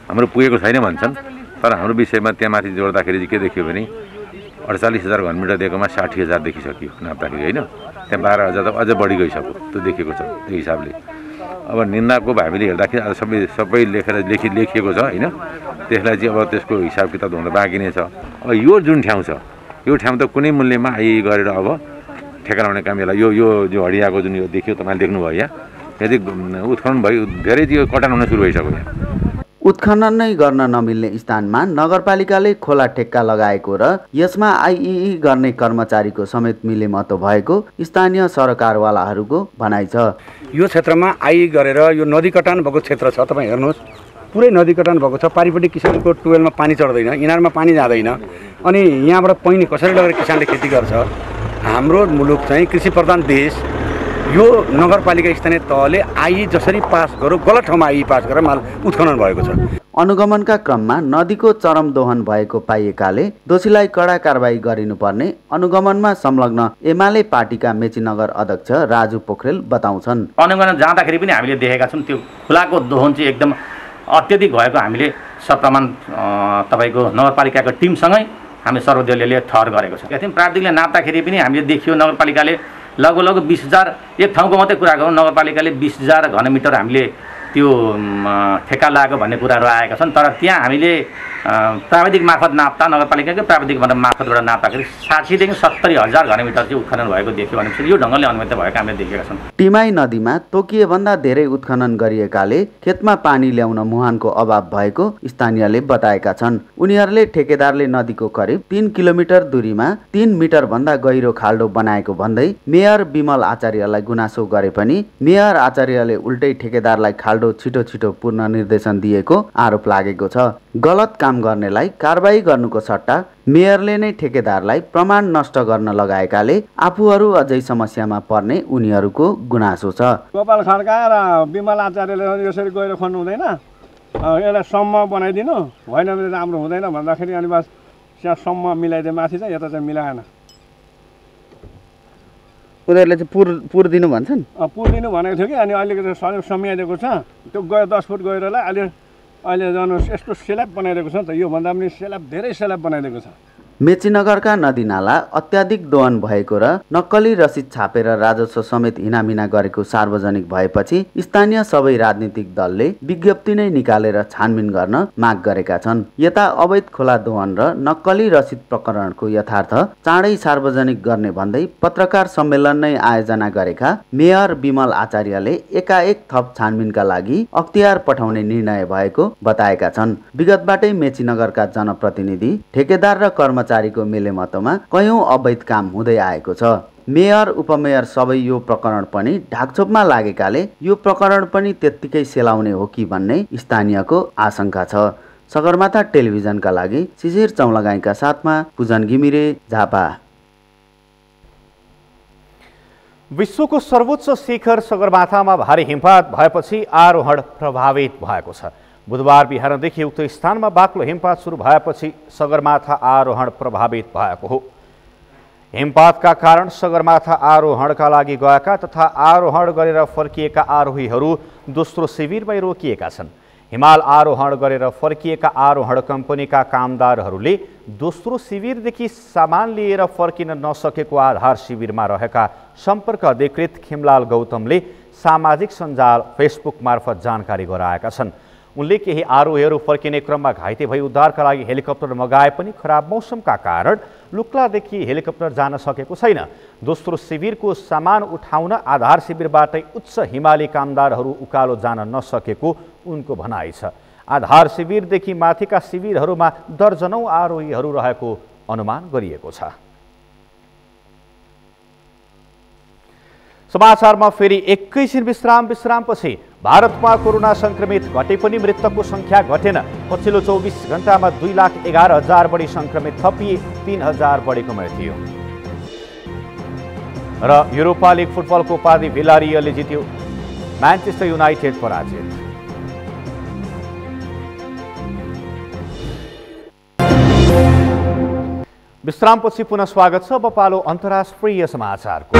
हाम्रो पुगेको छैन भन्छन्, तर हाम्रो विषयमा त्यहाँ माथि जोड्दाखेरि के देखियो भने 48,000 घनमिटर दिएकोमा 60,000 देखिसक्यो नाप्दाखेरि होइन। त्यहाँ 12,000 त अझै बढी गइसक्यो, त्यो देखेको छ। त्यो हिसाबले अब निन्दाको हामीले हेर्दाखेरि आज सबै लेखिएको छ होइन। त्यसलाई चाहिँ अब त्यसको हिसाब किताब हुन बाँकी नै छ। अब यो जुन ठाउँ छ, यो ठाउँ त कुनै मूल्यमा गरेर अब ठेकाउने काम यसलाई यो हडियाको जुन यो देखियो तपाईँले देख्नुभयो यहाँ, यदि उत्खनन भयो धेरै त्यो कटान हुन सुरु भइसक्यो। यहाँ
उत्खनन नै गर्न नमिल्ने स्थानमा नगरपालिकाले खोला ठेक्का लगाएको र यसमा आइई गर्ने कर्मचारीको समेत मिलेमतो भएको स्थानीय सरकारवालाहरूको भनाइ छ।
यो क्षेत्रमा आइई गरेर यो नदी कटान भएको क्षेत्र छ, तपाईँ हेर्नुहोस् पुरै नदी कटान भएको छ। पारिपट्टि किसानको टुवेलमा पानी चढ्दैन, इनारमा पानी जाँदैन, अनि यहाँबाट पैनी कसरी लगेर किसानले खेती गर्छ। हाम्रो मुलुक चाहिँ कृषि प्रधान देश, यो नगरपालिका स्थानीय तहले आइई जसरी पास गर्यो गलत ठाउँमा आइई पास गरेर माल उत्खनन भएको छ।
अनुगमनका क्रममा नदीको चरम दोहन भएको पाइएकाले दोषीलाई कडा कारबाही गरिनुपर्ने अनुगमनमा संलग्न एमाले पार्टीका मेचीनगर अध्यक्ष राजु पोखरेल बताउँछन्।
अनुगमन जाँदाखेरि पनि हामीले देखेका छौँ त्यो खोलाको दोहन चाहिँ एकदम अत्यधिक भएको हामीले
सप्रमाण तपाईँको नगरपालिकाको टिमसँगै हामी सर्वदलीयले ठहर गरेको छ। यति प्राविधिकले नाप्दाखेरि पनि हामीले देखियो नगरपालिकाले लगभग 20,000 एक ठाउँको मात्रै कुरा गरौँ नगरपालिकाले 20,000 घनमिटर हामीले त्यो ठेक्का लगाएको भन्ने कुराहरू आएका छन्। तर त्यहाँ हामीले प्राविधिक मार्फत नाप्दा नगरपालिकाकै प्राविधिक मार्फतबाट नाप्दाखेरि 60 देखि 70,000 घनमिटर चाहिँ उत्खनन भएको देख्यो भनेपछि यो ढङ्गले अनुमति भएको हामीले देखेका छन्।
टिमाई नदीमा तोकिएभन्दा धेरै उत्खनन गरिएकाले खेतमा पानी ल्याउन मुहानको अभाव भएको स्थानीयले बताएका छन्। उनीहरूले ठेकेदारले नदीको करिब 3 किलोमिटर दूरीमा 3 मिटर भन्दा गहिरो खाल्डो बनाएको भन्दै मेयर विमल आचार्यलाई गुनासो गरे पनि मेयर आचार्यले उल्टै ठेकेदारलाई खाल्डो छिटो छिटो पूर्ण निर्देशन दिएको आरोप लागेको छ। गलत काम गर्नेलाई कारबाही गर्नुको सट्टा मेयरले नै ठेकेदारलाई प्रमाण नष्ट गर्न लगाएकाले आफूहरू अझै समस्यामा पर्ने उनीहरूको गुनासो छ।
गोपाल खड्का र विमल आचार्यले यसरी गहिरो खन्नु हुँदैन, यसलाई सम्म बनाइदिनु, होइन भने राम्रो हुँदैन भन्दाखेरि अनि बस त्यहाँ सम्म मिलाइदिए माथि चाहिँ यता चाहिँ मिलाएन।
उनीहरूले चाहिँ पुर दिनु भन्छन्,
पुर दिनु भनेको थियो कि अनि अहिलेको चाहिँ समियाइदिएको छ। त्यो गयो 10 फुट गहिरोलाई अहिले जानु यस्तो स्ल्याब बनाइदिएको छ नि त, योभन्दा पनि स्ल्याब धेरै स्ल्याब बनाइदिएको छ।
मेचीनगरका नदीनाला अत्याधिक दोहन भएको र नक्कली रसिद छापेर राजस्व समेत हिनामिना गरेको सार्वजनिक भएपछि स्थानीय सबै राजनीतिक दलले विज्ञप्ति नै निकालेर छानबिन गर्न माग गरेका छन्। यता अवैध खोला दोहन र नक्कली रसिद प्रकरणको यथार्थ चाँडै सार्वजनिक गर्ने भन्दै पत्रकार सम्मेलन नै आयोजना गरेका मेयर विमल आचार्यले एकाएक थप छानबिनका लागि अख्तियार पठाउने निर्णय भएको बताएका छन्। विगतबाटै मेचीनगरका जनप्रतिनिधि, ठेकेदार र कर्मचारीको मेलेमतोमा कयौं अवैध काम हुँदै आएको छ। मेयर उपमेयर सबै यो प्रकरण पनि ढाकछोपमा लागेकाले यो प्रकरण पनि त्यत्तिकै सेलाउने हो कि भन्ने स्थानीयको आशंका छ। सगरमाथा टेलिभिजनका लागि शिशिर चौलागाईका साथमा पूजन घिमिरे, झापा।
विश्वको सर्वोच्च शिखर सगरमाथामा भारी हिमपात भएपछि आरोहण प्रभावित भएको छ। बुधबार बिहानदेखि उक्त स्थानमा बाक्लो हिमपात सुरु भएपछि सगरमाथा आरोहण प्रभावित भएको हो। हिमपातका कारण सगरमाथा आरोहणका लागि गएका तथा आरोहण गरेर फर्किएका आरोहीहरू दोस्रो शिविरमै रोकिएका छन्। हिमाल आरोहण गरेर फर्किएका आरोहण कम्पनीका कामदारहरूले दोस्रो शिविरदेखि सामान लिएर फर्किन नसकेको आधार शिविरमा रहेका सम्पर्क अधिकृत खिमलाल गौतमले सामाजिक सञ्जाल फेसबुक मार्फत जानकारी गराएका छन्। उनले केही आरोहीहरू फर्किने क्रममा घाइते भई उद्धारका लागि हेलिकप्टर मगाए पनि खराब मौसमका कारण लुक्लादेखि हेलिकप्टर जान सकेको छैन। दोस्रो शिविरको सामान उठाउन आधार शिविरबाटै उच्च हिमाली कामदारहरू उकालो जान नसकेको उनको भनाइ छ। आधार शिविरदेखि माथिका शिविरहरूमा दर्जनौं आरोहीहरू रहेको अनुमान गरिएको छ। समाचारमा फेरि एकैछिन विश्रामपछि भारतमा कोरोना संक्रमित घटे पनि मृतकको संख्या घटेन। पछिल्लो 24 घण्टामा 2,11,000 बढी संक्रमित थपिए, 3,000 बढेको मृत्यु। र युरोपा लिग फुटबलको उपाधि भिलारियलले जित्यो, म्यान्चेस्टर युनाइटेड पराजित। विश्रामपछि पुनः स्वागत छ। अब पालो अन्तर्राष्ट्रिय समाचारको।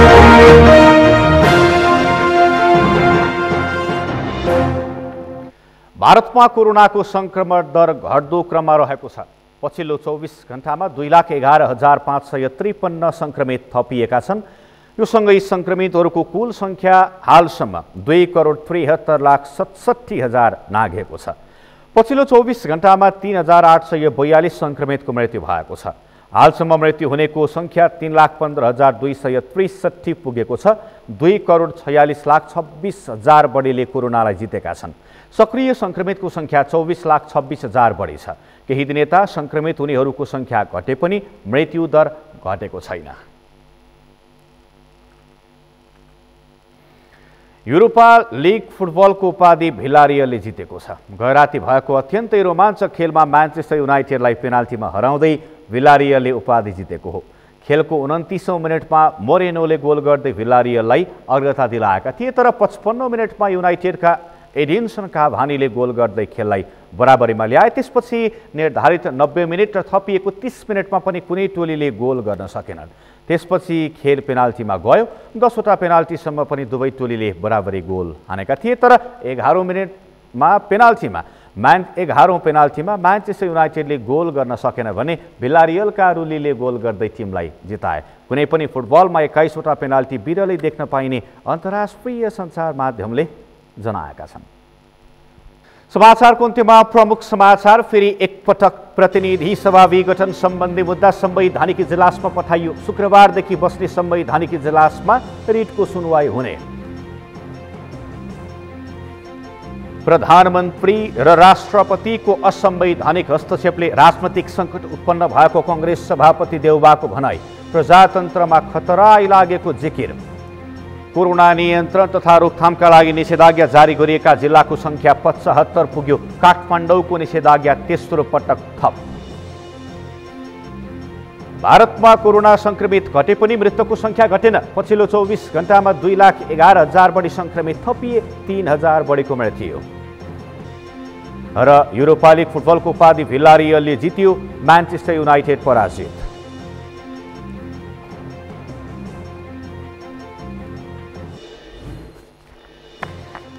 भारतमा कोरोनाको संक्रमण दर घट्दो क्रममा रहेको छ। पछिल्लो 24 घण्टामा 2,11,553 संक्रमित थपिएका छन्। यो सँगै संक्रमितहरूको कुल संख्या हालसम्म 2,73,67,000 नाघेको छ। पछिल्लो 24 घण्टामा 3,842 संक्रमितको मृत्यु भएको छ। हालसम्म मृत्यु हुनेको संख्या 3,15,263 पुगेको छ। 2,46,26,000 बढीले कोरोनालाई जितेका छन्। सक्रिय संक्रमितको संख्या 24,26,000 बढी छ। केही दिन यता संक्रमित हुनेहरूको संख्या घटे पनि मृत्यु दर घटेको छैन। युरोपा लिग फुटबलको उपाधि भिलारियलले जितेको छ। गैराती भएको अत्यन्तै रोमाञ्चक खेलमा म्यान्चेस्टर युनाइटेडलाई पेनाल्टीमा हराउँदै भिलारियलले उपाधि जितेको हो। खेलको 29औं मिनेटमा मोरेनोले गोल गर्दै भिलारियललाई अग्रता दिलाएका थिए, तर 55औं मिनेटमा युनाइटेडका एडिन्सन काभानीले गोल गर्दै खेललाई बराबरीमा ल्याए। त्यसपछि निर्धारित 90 मिनेट र थपिएको 30 मिनेटमा पनि कुनै टोलीले गोल गर्न सकेनन्। त्यसपछि खेल पेनाल्टीमा गयो। 10वटा पेनाल्टीसम्म पनि दुवै टोलीले बराबरी गोल हानेका थिए, तर 11औं मिनेटमा पेनाल्टीमा 11औं पेनाल्टीमा म्यान्चेस्टर युनाइटेडले गोल गर्न सकेन भने भिलारियलका रुलीले गोल गर्दै टिमलाई जिताए। कुनै पनि फुटबलमा 21वटा पेनाल्टी बिरलै देख्न पाइने अन्तर्राष्ट्रिय सञ्चार माध्यमले जनाएका छन्। समाचारको अन्त्यमा प्रमुख समाचार फेरि एकपटक प्रतिनिधि सभा विघटन सम्बन्धी मुद्दा संवैधानिक इजलासमा पठाइयो। शुक्रबारदेखि बस्ने संवैधानिक इजलासमा रिटको सुनवाई हुने। प्रधानमन्त्री र राष्ट्रपतिको असंवैधानिक हस्तक्षेपले राजनैतिक सङ्कट उत्पन्न भएको कङ्ग्रेस सभापति देउबाको भनाई। प्रजातन्त्रमा खतरा आइलागेको जिकिर। कोरोना नियन्त्रण तथा रोकथामका लागि निषेधाज्ञा जारी गरिएका जिल्लाको सङ्ख्या 75 पुग्यो। काठमाडौँको निषेधाज्ञा तेस्रो पटक थप। भारतमा कोरोना संक्रमित घटे पनि मृतकको सङ्ख्या घटेन। पछिल्लो 24 घण्टामा 2,11,000 बढी संक्रमित थपिए। 3,000 बढीको मृत्यु। र युरोपा लिग फुटबलको उपाधि भिलारियलले जित्यो। म्यान्चेस्टर युनाइटेड पराजित।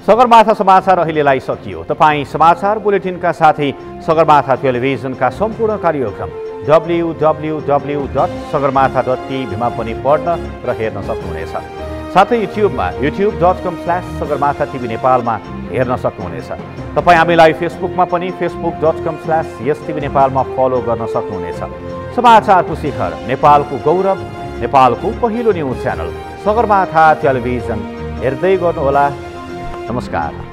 सगरमाथा समाचार अहिलेलाई सकियो। तपाईँ समाचार बुलेटिनका साथै सगरमाथा टेलिभिजनका सम्पूर्ण कार्यक्रम www.sagarmatha.tv मा पनि पढ्न र हेर्न सक्नुहुनेछ। साथै युट्युबमा youtube.com/sagarmatha TV नेपालमा हेर्न सक्नुहुनेछ। तपाईँ हामीलाई फेसबुकमा पनि facebook.com/YesTV नेपालमा फलो गर्न सक्नुहुनेछ। समाचारको शिखर, नेपालको गौरव, नेपालको पहिलो न्युज च्यानल सगरमाथा टेलिभिजन हेर्दै गर्नुहोला। नमस्कार।